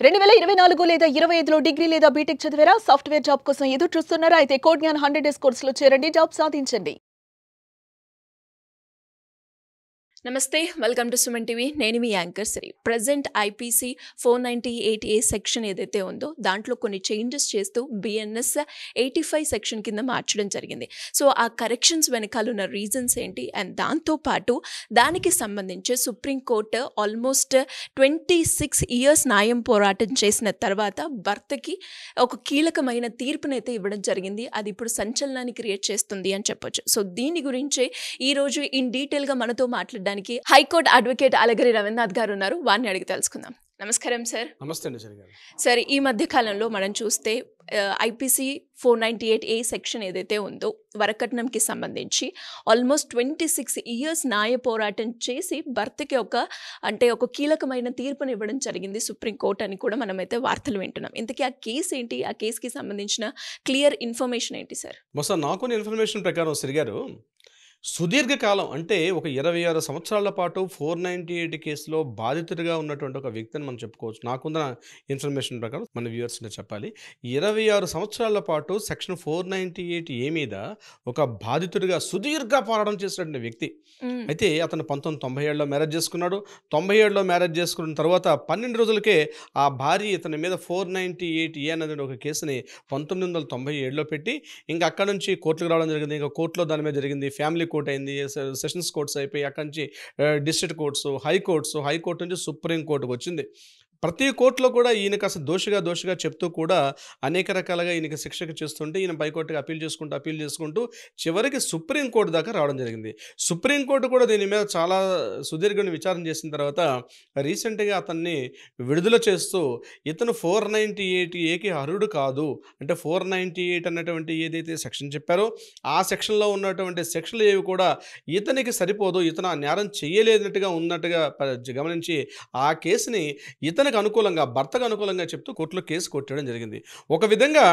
2024 లేదా 25లో డిగ్రీ లేదా బీటెక్ చదివారా? సాఫ్ట్‌వేర్ జాబ్ కోసం ఎదురు చూస్తున్నారా? అయితే కోడ్ జ్ఞాన్ 100 డేస్ కోర్సులో చేరండి, జాబ్ సాధించండి. నమస్తే, వెల్కమ్ టు సుమన్ టీవీ. నేను మీ anchor Sri. Present IPC 498A section ఏదైతే ఉందో దాంట్లో కొన్ని చేంజెస్ చేస్తూ బిఎన్ఎస్ 85 సెక్షన్ కింద మార్చడం జరిగింది. సో ఆ కరెక్షన్స్ వెనకాల ఉన్న రీజన్స్ ఏంటి అండ్ దాంతోపాటు దానికి సంబంధించి సుప్రీంకోర్టు ఆల్మోస్ట్ 26 ఇయర్స్ న్యాయం పోరాటం చేసిన తర్వాత భర్తకి ఒక కీలకమైన తీర్పునైతే ఇవ్వడం జరిగింది. అది ఇప్పుడు సంచలనాన్ని క్రియేట్ చేస్తుంది అని చెప్పొచ్చు. సో దీని గురించే ఈరోజు ఇన్ డీటెయిల్గా మనతో మాట్లాడడానికి హైకోర్టు అడ్వకేట్ అలగిరి రవీంద్రనాథ్ గారు ఉన్నారు. వారిని అడిగి తెలుసుకుందాం. నమస్కారం సార్. నమస్తే అండి సరిగా. సార్, ఈ మధ్య కాలంలో మనం చూస్తే ఐపీసీ 498A సెక్షన్ ఏదైతే ఉందో వరకట్నంకి సంబంధించి ఆల్మోస్ట్ 26 ఇయర్స్ న్యాయ పోరాటం చేసి భర్తకి ఒక కీలకమైన తీర్పుని ఇవ్వడం జరిగింది సుప్రీంకోర్టు అని కూడా మనమైతే వార్తలు వింటున్నాం. ఇంతకీ ఆ కేసు ఏంటి? ఆ కేసుకి సంబంధించిన క్లియర్ ఇన్ఫర్మేషన్ ఏంటి సార్? మొత్తం నాకున్న ఇన్ఫర్మేషన్ ప్రకారం సరిగారు సుదీర్ఘకాలం అంటే ఒక 26 సంవత్సరాల పాటు 498 కేసులో బాధితుడిగా ఉన్నటువంటి ఒక వ్యక్తిని మనం చెప్పుకోవచ్చు. నాకున్న ఇన్ఫర్మేషన్ ప్రకారం మన వ్యూవర్స్ని చెప్పాలి, 26 సంవత్సరాల పాటు సెక్షన్ 498A మీద ఒక బాధితుడిగా సుదీర్ఘ పోరాటం చేసినటువంటి వ్యక్తి. అయితే అతను 1997లో మ్యారేజ్ చేసుకున్నాడు. 97లో మ్యారేజ్ చేసుకున్న తర్వాత 12 రోజులకే ఆ భార్య ఇతని మీద 498A అనేది ఒక కేసుని 1997లో పెట్టి ఇంకా అక్కడ నుంచి కోర్టుకు రావడం జరిగింది. ఇంకా కోర్టులో దాని మీద జరిగింది, ఫ్యామిలీ కోర్ట్ అయింది, సెషన్స్ కోర్ట్స్ అయిపోయి అక్కడి నుంచి డిస్ట్రిక్ట్ కోర్ట్స్, హైకోర్టు నుంచి సుప్రీంకోర్టుకు వచ్చింది. ప్రతి కోర్టులో కూడా ఈయన కాస్త దోషిగా చెప్తూ కూడా అనేక రకాలుగా ఈయనకి శిక్షకు చేస్తుంటే ఈయన పైకోర్టుకి అప్పీల్ చేసుకుంటూ చివరికి సుప్రీంకోర్టు దాకా రావడం జరిగింది. సుప్రీంకోర్టు కూడా దీని మీద చాలా సుదీర్ఘ విచారణ చేసిన తర్వాత రీసెంట్గా అతన్ని విడుదల చేస్తూ ఇతను 498Aకి అర్హుడు కాదు, అంటే 498 అన్నటువంటి ఏదైతే సెక్షన్ చెప్పారో ఆ సెక్షన్లో ఉన్నటువంటి సెక్షన్లు ఏవి కూడా ఇతనికి సరిపోదు, ఇతను ఆ నేరం చేయలేనట్టుగా ఉన్నట్టుగా గమనించి ఆ కేసుని ఇతనికి అనుకూలంగా, భర్తకు అనుకూలంగా చెప్తూ కోర్టులో కేసు కొట్టడం జరిగింది. ఒక విధంగా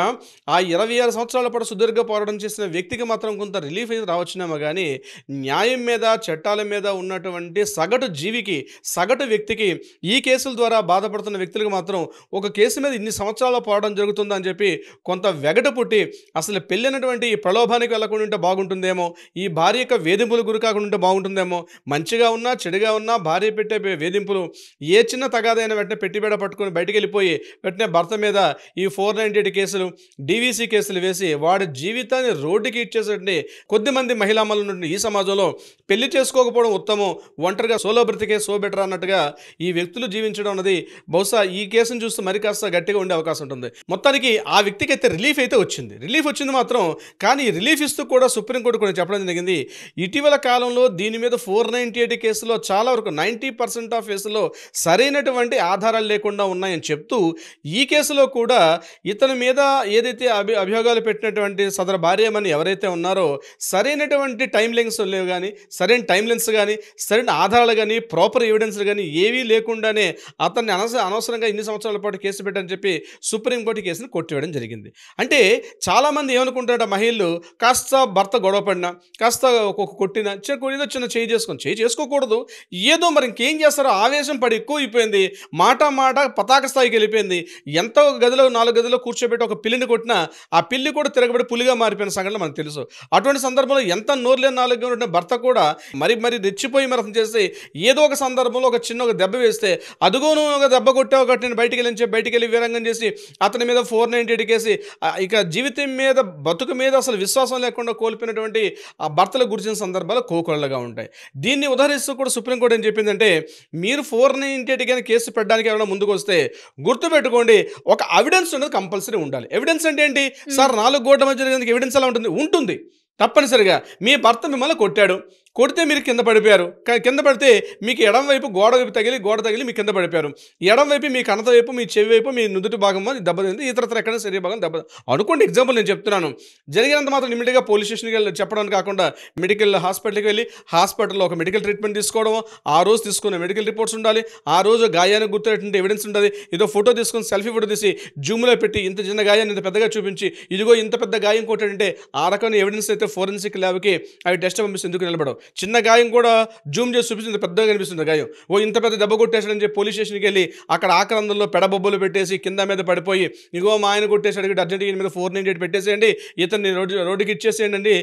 ఆ 26 సంవత్సరాల పాటు సుదీర్ఘ పోరాటం చేసిన వ్యక్తికి మాత్రం కొంత రిలీఫ్ అయితే రావచ్చునేమో కానీ న్యాయం మీద, చట్టాల మీద ఉన్నటువంటి సగటు జీవికి, సగటు వ్యక్తికి, ఈ కేసుల ద్వారా బాధపడుతున్న వ్యక్తులకు మాత్రం ఒక కేసు మీద ఇన్ని సంవత్సరాల పోరాటం జరుగుతుందని చెప్పి కొంత వెగట పుట్టి అసలు పెళ్ళినటువంటి ఈ ప్రలోభానికి వెళ్ళకుండా ఉంటే బాగుంటుందేమో, ఈ భార్య యొక్క వేధింపులు గురి కాకుండా ఉంటే బాగుంటుందేమో, మంచిగా ఉన్నా చెడుగా ఉన్నా భార్య పెట్టే వేధింపులు ఏ చిన్న తగాదైన వెంటనే పెట్టిబేడ పట్టుకొని బయటికి వెళ్ళిపోయి వెంటనే భర్త మీద ఈ 498 కేసులు, డీవీసీ కేసులు వేసి వాడి జీవితాన్ని రోడ్డుకి ఇచ్చేసండి కొద్దిమంది మహిళామలు నుండి ఈ సమాజంలో పెళ్లి చేసుకోకపోవడం ఉత్తమం, ఒంటరిగా సోలో బ్రతికే సో బెటర్ అన్నట్టుగా ఈ వ్యక్తులు జీవించడం అన్నది బహుశా ఈ కేసును చూస్తే మరి కాస్త గట్టిగా ఉండే అవకాశం ఉంటుంది. మొత్తానికి ఆ వ్యక్తికి అయితే రిలీఫ్ వచ్చింది మాత్రం. కానీ రిలీఫ్ ఇస్తూ కూడా సుప్రీంకోర్టు కూడా చెప్పడం జరిగింది, ఇటీవల కాలంలో దీని మీద 498 కేసులో చాలా వరకు 90% ఆఫ్ కేసులో సరైనటువంటి ఆధారాలు లేకుండా ఉన్నాయని చెప్తూ ఈ కేసులో కూడా ఇతని మీద ఏదైతే అభియోగాలు పెట్టినటువంటి సదరు భార్యమని ఎవరైతే ఉన్నారో సరైనటువంటి టైం లైన్స్ లేవు కానీ, సరైన టైం లైన్స్ కానీ, సరైన ఆధారాలు కానీ, ప్రాపర్ ఎవిడెన్స్ కానీ ఏవీ లేకుండానే అతన్ని అనవసరంగా ఇన్ని సంవత్సరాల పాటు కేసు పెట్టని చెప్పి సుప్రీంకోర్టు కేసును కొట్టివేయడం జరిగింది. అంటే చాలామంది ఏమనుకుంటారట, మహిళలు కాస్త భర్త గొడవ పడినా, కాస్త కొట్టినా, చిన్న చేయి చేసుకోకూడదు, ఏదో మరి ఇంకేం చేస్తారో ఆవేశం పడి ఎక్కువ అయిపోయింది, మాట పతాక స్థాయికి వెళ్ళిపోయింది. ఎంతో గదిలో 4 గదిలో కూర్చోబెట్టి ఒక పిల్లిని కొట్టినా ఆ పిల్లి కూడా తిరగబడి పులిగా మారిపోయిన సంఘటన మనకు తెలుసు. అటువంటి సందర్భంలో ఎంత నోరులేని 4 గదిలో భర్త కూడా మరి రెచ్చిపోయి మరసం చేసి ఏదో ఒక సందర్భంలో ఒక దెబ్బ వేస్తే అదుగోను ఒక దెబ్బ కొట్టావు కాబట్టి నేను బయటికి వెళ్ళి వీరంగం చేసి అతని మీద 498 కేసి ఇక జీవితం మీద, బతుకు మీద అసలు విశ్వాసం లేకుండా కోల్పోయినటువంటి ఆ భర్తలకు గురించిన సందర్భాలు కోకొల్లగా ఉంటాయి. దీన్ని ఉదాహరిస్తూ కూడా సుప్రీంకోర్టు ఏం చెప్పిందంటే, మీరు 498 కానీ కేసు పెట్టడానికి ఎవరైనా ముందుకు వస్తే గుర్తుపెట్టుకోండి, ఒక ఎవిడెన్స్ అనేది కంపల్సరీ ఉండాలి. ఎవిడెన్స్ అంటే ఏంటి సార్? 4 గోడల మధ్య జరిగేందుకు ఎవిడెన్స్ ఎలా ఉంటుంది తప్పనిసరిగా. మీ భర్త మిమ్మల్ని కొడితే మీరు కింద పడిపోయారు, కింద పడితే మీకు ఎడం వైపు గోడ తగిలి మీకు కింద పడిపోయారు, ఎడం వైపు మీ కణత వైపు, మీ చెవి వైపు, మీ నుదుటి భాగం దెబ్బతింది, ఇతరత్ర ఎక్కడ శరీర భాగం దెబ్బ అనుకోండి. ఎగ్జాంపుల్ నేను చెప్తున్నాను. జరిగినంత మాత్రం ఇమీడియట్గా పోలీస్ స్టేషన్కి వెళ్ళి చెప్పడం కాకుండా మెడికల్ హాస్పిటల్కి వెళ్ళి హాస్పిటల్లో ఒక మెడికల్ ట్రీట్మెంట్ తీసుకోవడం, ఆ రోజు తీసుకున్న మెడికల్ రిపోర్ట్స్ ఉండాలి, ఆ రోజు గాయానికి గుర్తున్నటువంటి ఎవిడెన్స్ ఉండాలి. ఏదో ఫోటో తీసుకొని సెల్ఫీ ఫోటో తీసి జూమ్లో పెట్టి ఇంత చిన్న గాయాన్ని ఇంత పెద్దగా చూపించి ఇదిగో ఇంత పెద్ద గాయం కొట్టాడంటే ఆ రకమైన ఎవిడెన్స్ అయితే ఫోరెన్సిక్ ల్యాబ్కి అవి టెస్ట్ పంపిస్తే ఎందుకు నిలబడవు? చిన్న గాయం కూడా జూమ్ చేసి చూపిస్తుంది, పెద్దగా కనిపిస్తుంది గాయం. ఇంత పెద్ద దెబ్బ కొట్టేశాడని చెప్పి పోలీస్ స్టేషన్కి వెళ్ళి అక్కడ ఆక్రందంలో పెడబొబ్బలు పెట్టేసి కింద మీద పడిపోయి ఇగో మా ఆయన కొట్టేశాడు అర్జెంట్గా ఈయన మీద 498 పెట్టేసేయండి, ఇతన్ని రోడ్డుకి ఇచ్చేసేయండి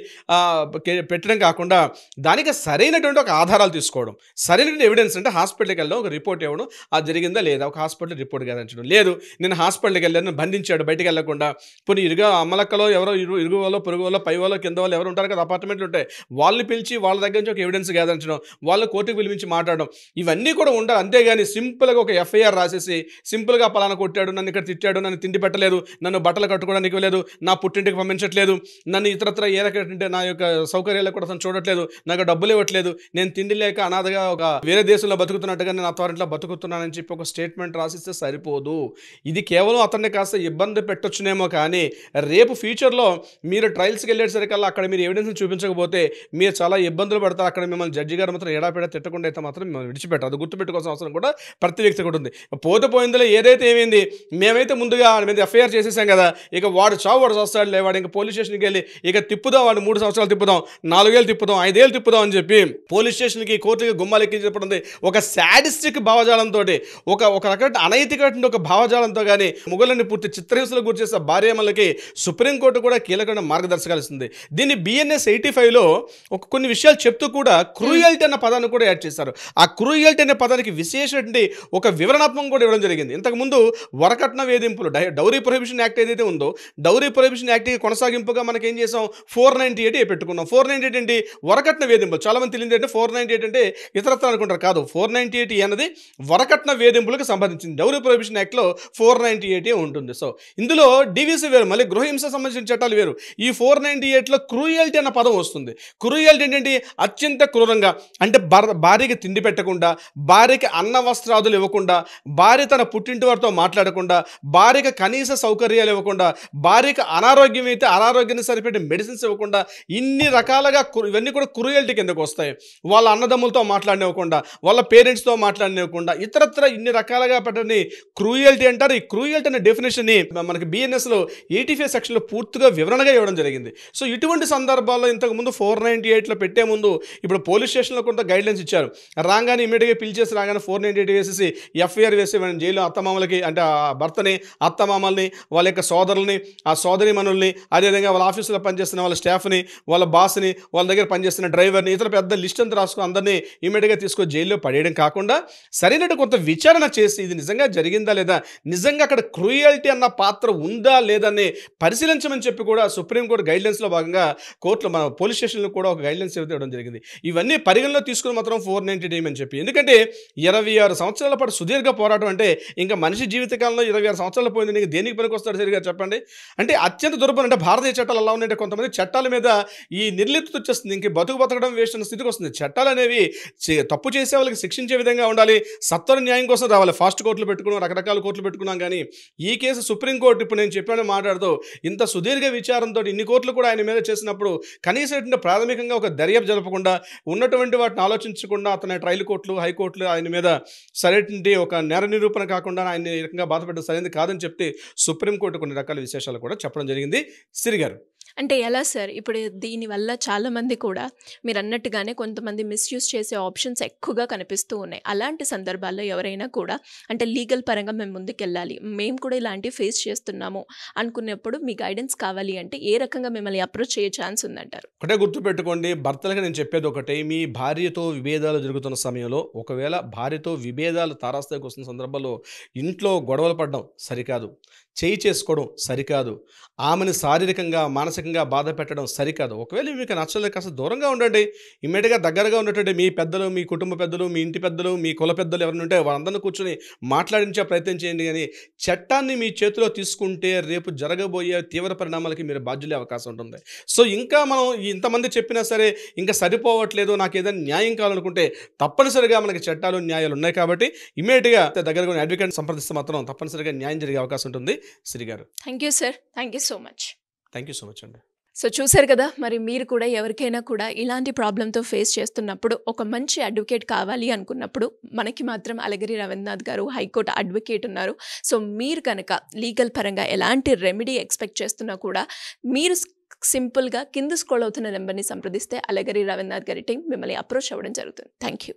పెట్టడం కాకుండా దానికి సరైనటువంటి ఒక ఆధారాలు తీసుకోవడం, సరైనటువంటి ఎవిడెన్స్ అంటే హాస్పిటల్కి వెళ్ళడం, ఒక రిపోర్ట్ ఇవ్వడం, అది జరిగిందా లేదా, ఒక హాస్పిటల్ రిపోర్ట్ గదించడం. లేదు నేను హాస్పిటల్కి వెళ్ళాను, బంధించాడు బయటికి వెళ్ళకుండా, పోనీ అమ్మలక్కలో ఎవరో ఇరుగు వాళ్ళు పొరుగు వాళ్ళు పై వాళ్ళు కింద వాళ్ళు ఎవరు ఉంటారు కదా, అపార్ట్మెంట్లు ఉంటాయి, వాళ్ళని పిలిచి వాళ్ళ దగ్గర నుంచి ఒక ఎవిడెన్స్ గదించడం, వాళ్ళ కోర్టుకు పిలిపించి మాట్లాడడం, ఇవన్నీ కూడా ఉండాలి. అంతేగాని సింపుల్గా ఒక ఎఫ్ఐఆర్ రాసేసి సింపుల్గా పలానా కొట్టాడు, నన్ను ఇక్కడ తిట్టాడు, నన్ను తిండి పెట్టలేదు, నన్ను బట్టలు కట్టుకోవడానికి ఇవ్వలేదు, నా పుట్టింటికి పంపించట్లేదు, నన్ను ఇతరత్ర ఏ రకంటే నా యొక్క సౌకర్యాలకు కూడా అతను చూడట్లేదు, నాకు డబ్బులు ఇవ్వట్లేదు, నేను తిండి లేక అనాథగా ఒక వేరే దేశంలో బతుకుతున్నట్టుగా నేను అతవారింట్లో బతుకుతున్నానని చెప్పి ఒక స్టేట్మెంట్ రాసిస్తే సరిపోదు. ఇది కేవలం అతన్ని కాస్త ఇబ్బంది పెట్టొచ్చునేమో, కానీ రేపు ఫ్యూచర్లో మీరు ట్రయల్స్కి వెళ్ళేసరికల్లా అక్కడ మీరు ఎవిడెన్స్ని చూపించకపోతే మీరు చాలా ఇబ్బందులు పడతారు. అక్కడ మిమ్మల్ని జడ్జి గారు మాత్రం ఎడాపెడా తిట్టకుండా అయితే మాత్రం మిమ్మల్ని విడిచిపెట్టారు. అది గుర్తుపెట్టుకోవాల్సిన అవసరం కూడా ప్రతి వ్యక్తి కూడా ఉంది. పోయిందిలో ఏదైతే ఏమైంది, మేమైతే ముందుగా వాడి మీద ఎఫ్ఐఆర్ చేసేసాం కదా, ఇక వాడు చావు వాడు వస్తాడు లే, వాడు ఇంకా పోలీస్ స్టేషన్కి వెళ్ళి ఇక తిప్పుదాం, వాడు 3 సంవత్సరాలు తిప్పుదాం, 4 ఏళ్ళు తిప్పుదాం, 5 ఏళ్ళు తిప్పుదాం అని చెప్పి పోలీస్ స్టేషన్కి కోర్టుకి గుమ్మాలు ఎక్కించబడింది. ఒక శాడిస్టిక్ భావజాలంతో, ఒక రకమైన అనైతికటువంటి ఒక భావజాలంతో కానీ మొగులని పూర్తి చిత్రహింసలకు గురి చేసే భార్యమలకి సుప్రీంకోర్టు కూడా కీలకమైన మార్గదర్శకాలు ఇస్తుంది. దీన్ని BNS 85లో కొన్ని విషయాలు చెప్తూ కూడా క్రూయల్టీ అన్న పదాన్ని కూడా యాడ్ చేశారు. ఆ క్రూయల్టీ అనే పదానికి విశేషటువంటి ఒక వివరణాత్మకం కూడా ఇవ్వడం జరిగింది. ఇంతకుముందు వరకట్న వేధింపులు డౌరీ ప్రొహిబిషన్ యాక్ట్ ఏదైతే ఉందో, డౌరీ ప్రొహిబిషన్ యాక్ట్ కొనసాగింపుగా మనకి ఏం చేసాం, 498 పెట్టుకున్నాం. 498 ఏంటి, వరకట్న వేధింపులు. చాలా మంది తెలియదు అంటే 498 అంటే ఇతరత్ర అనుకుంటారు, కాదు. 498 అన్నది వరకట్న వేధింపులకు సంబంధించింది. డౌరీ ప్రొహిబిషన్ యాక్ట్లో 498 ఉంటుంది. సో ఇందులో DVC వేరు, మళ్ళీ గృహహింస సంబంధించిన చట్టాలు వేరు. ఈ 498లో క్రూయల్టీ అన్న పదం వస్తుంది. క్రూయల్టీ ఏంటంటే అత్యంత క్రూరంగా, అంటే భార్యకి తిండి పెట్టకుండా, భార్యకి అన్న వస్త్రాదులు ఇవ్వకుండా, భార్య తన పుట్టింటి వారితో మాట్లాడకుండా, భార్యకి కనీస సౌకర్యాలు ఇవ్వకుండా, భార్యకి అనారోగ్యం అయితే అనారోగ్యాన్ని సరిపెట్టే మెడిసిన్స్ ఇవ్వకుండా, ఇన్ని రకాలుగా ఇవన్నీ కూడా క్రూయల్టీ కిందకు వస్తాయి. వాళ్ళ అన్నదమ్ములతో మాట్లాడనివ్వకుండా, వాళ్ళ పేరెంట్స్తో మాట్లాడనివ్వకుండా, ఇతరత్ర ఇన్ని రకాలుగా పెట్టని క్రూయల్టీ అంటారు. ఈ క్రూయల్టీ అనే డెఫినేషన్ని మనకి BNSలో 85 సెక్షన్లో పూర్తిగా వివరణగా ఇవ్వడం జరిగింది. సో ఇటువంటి సందర్భాల్లో ఇంతకుముందు 498లో పెట్టే ముందు ఇప్పుడు పోలీస్ స్టేషన్లో కొంత గైడ్లైన్స్ ఇచ్చారు. రాగానే ఇమీడియట్గా పిలిచేసి రాగానే 498 వేసేసి FIR వేసి జైలు అత్తమామలకి, అంటే ఆ భర్తని, అత్తమామల్ని, వాళ్ళ యొక్క సోదరుల్ని, ఆ సోదరి మనుల్ని, అదేవిధంగా వాళ్ళ ఆఫీసులో పనిచేస్తున్న వాళ్ళ స్టాఫ్ని, వాళ్ళ బాస్ని, వాళ్ళ దగ్గర పనిచేస్తున్న డ్రైవర్ని, ఇతర పెద్ద లిస్ట్ అంతా రాసుకుని అందరినీ ఇమీడియట్గా తీసుకొని జైల్లో పడేయడం కాకుండా సరైన కొంత విచారణ చేసి ఇది నిజంగా జరిగిందా లేదా, నిజంగా అక్కడ క్రూయల్టీ అన్న పాత్ర ఉందా లేదని పరిశీలించమని చెప్పి కూడా సుప్రీంకోర్టు గైడ్లైన్స్లో భాగంగా కోర్టులో మన పోలీస్ స్టేషన్లో కూడా ఒక గైడ్లైన్స్ ఇవ్వడం జరిగింది. ఇవన్నీ పరిగణలో తీసుకుని మాత్రం 498 అని చెప్పి, ఎందుకంటే 26 సంవత్సరాల పాటు సుదీర్ఘ పోరాటం అంటే ఇంకా మనిషి జీవితకాలంలో 26 సంవత్సరాలు పోయింది, నీకు దేనికి పనికి వస్తాడు సరిగా చెప్పండి. అంటే అత్యంత దుర్బలం. అంటే భారతీయ చట్టాలు ఎలా ఉన్నాయంటే కొంతమంది చట్టాల మీద ఈ నిర్లిప్తత వచ్చేస్తుంది, ఇంక బతకడం వేస్ట్ అన్న స్థితికి వస్తుంది. చట్టాలు అనేవి తప్పు చేసే వాళ్ళకి శిక్షించే విధంగా ఉండాలి, సత్వర న్యాయం కోసం రావాలి. ఫాస్ట్ కోర్టులు పెట్టుకున్నాం, రకరకాల కోర్టులు పెట్టుకున్నాం, కానీ ఈ కేసు సుప్రీంకోర్టు ఇప్పుడు నేను చెప్పాను మాట్లాడుతూ ఇంత సుదీర్ఘ విచారంతో ఇన్ని కోర్టులు కూడా ఆయన మీద చేసినప్పుడు కనీసం ప్రాథమికంగా ఒక దర్యాప్తు జరపకుండా, ఉన్నటువంటి వాటిని ఆలోచించకుండా అతని ట్రయల్ కోర్టులు, హైకోర్టులు ఆయన మీద సరైనటువంటి ఒక నేర నిరూపణ కాకుండా ఆయన ఈ రకంగా బాధపడడం సరైనది కాదని చెప్తే సుప్రీంకోర్టు కొన్ని రకాల విశేషాలు కూడా చెప్పడం జరిగింది. సిరి గారు, అంటే ఎలా సార్, ఇప్పుడు దీనివల్ల చాలామంది కూడా మీరు అన్నట్టుగానే కొంతమంది మిస్యూజ్ చేసే ఆప్షన్స్ ఎక్కువగా కనిపిస్తూ ఉన్నాయి. అలాంటి సందర్భాల్లో ఎవరైనా కూడా అంటే లీగల్ పరంగా మేము ముందుకెళ్ళాలి, మేము కూడా ఇలాంటివి ఫేస్ చేస్తున్నాము అనుకున్నప్పుడు మీ గైడెన్స్ కావాలి అంటే ఏ రకంగా మిమ్మల్ని అప్రోచ్ చేయ ఛాన్స్ ఉందంటారు? ఒకటే గుర్తుపెట్టుకోండి, భర్తలకు నేను చెప్పేది ఒకటే, మీ భార్యతో విభేదాలు జరుగుతున్న సమయంలో ఒకవేళ భార్యతో విభేదాలు తారాస్థాయికి వస్తున్న సందర్భంలో ఇంట్లో గొడవలు పడడం సరికాదు, చేయి చేసుకోవడం సరికాదు, ఆమెను శారీరకంగా మానసికంగా బాధ పెట్టడం సరికాదు. ఒకవేళ మీకు నచ్చలేదు కాస్త దూరంగా ఉండండి. ఇమ్మీడియట్గా దగ్గరగా ఉన్నటువంటి మీ పెద్దలు, మీ కుటుంబ పెద్దలు, మీ ఇంటి పెద్దలు, మీ కుల పెద్దలు ఎవరైనా ఉంటే వాళ్ళందరినీ కూర్చొని మాట్లాడించే ప్రయత్నం చేయండి. కానీ చట్టాన్ని మీ చేతిలో తీసుకుంటే రేపు జరగబోయే తీవ్ర పరిణామాలకి మీరు బాధ్యులే అవకాశం ఉంటుంది. సో ఇంకా మనం ఇంతమంది చెప్పినా సరే ఇంకా సరిపోవట్లేదు, నాకు ఏదైనా న్యాయం కావాలనుకుంటే తప్పనిసరిగా మనకి చట్టాలు, న్యాయాలు ఉన్నాయి కాబట్టి ఇమ్మీడియట్గా దగ్గరగా ఉన్న అడ్వకేట్ సంప్రదిస్తే మాత్రం తప్పనిసరిగా న్యాయం జరిగే అవకాశం ఉంటుంది. శ్రీ గారు, thank you sir, thank you so much. Thank you so much అండి. సో చూసారు కదా, మరి మీరు కూడా ఎవరికైనా కూడా ఇలాంటి ప్రాబ్లంతో ఫేస్ చేస్తున్నప్పుడు ఒక మంచి అడ్వకేట్ కావాలి అనుకున్నప్పుడు మనకి మాత్రం అలగిరి రవీంద్రనాథ్ గారు హైకోర్టు అడ్వకేట్ ఉన్నారు. సో మీరు కనుక లీగల్ పరంగా ఎలాంటి రెమెడీ ఎక్స్పెక్ట్ చేస్తున్నా కూడా మీరు సింపుల్గా కింద స్క్రోల్ అవుతున్న నెంబర్ని సంప్రదిస్తే అలగరి రవీంద్రనాథ్ గారి టీం మిమ్మల్ని అప్రోచ్ అవ్వడం జరుగుతుంది. Thank you.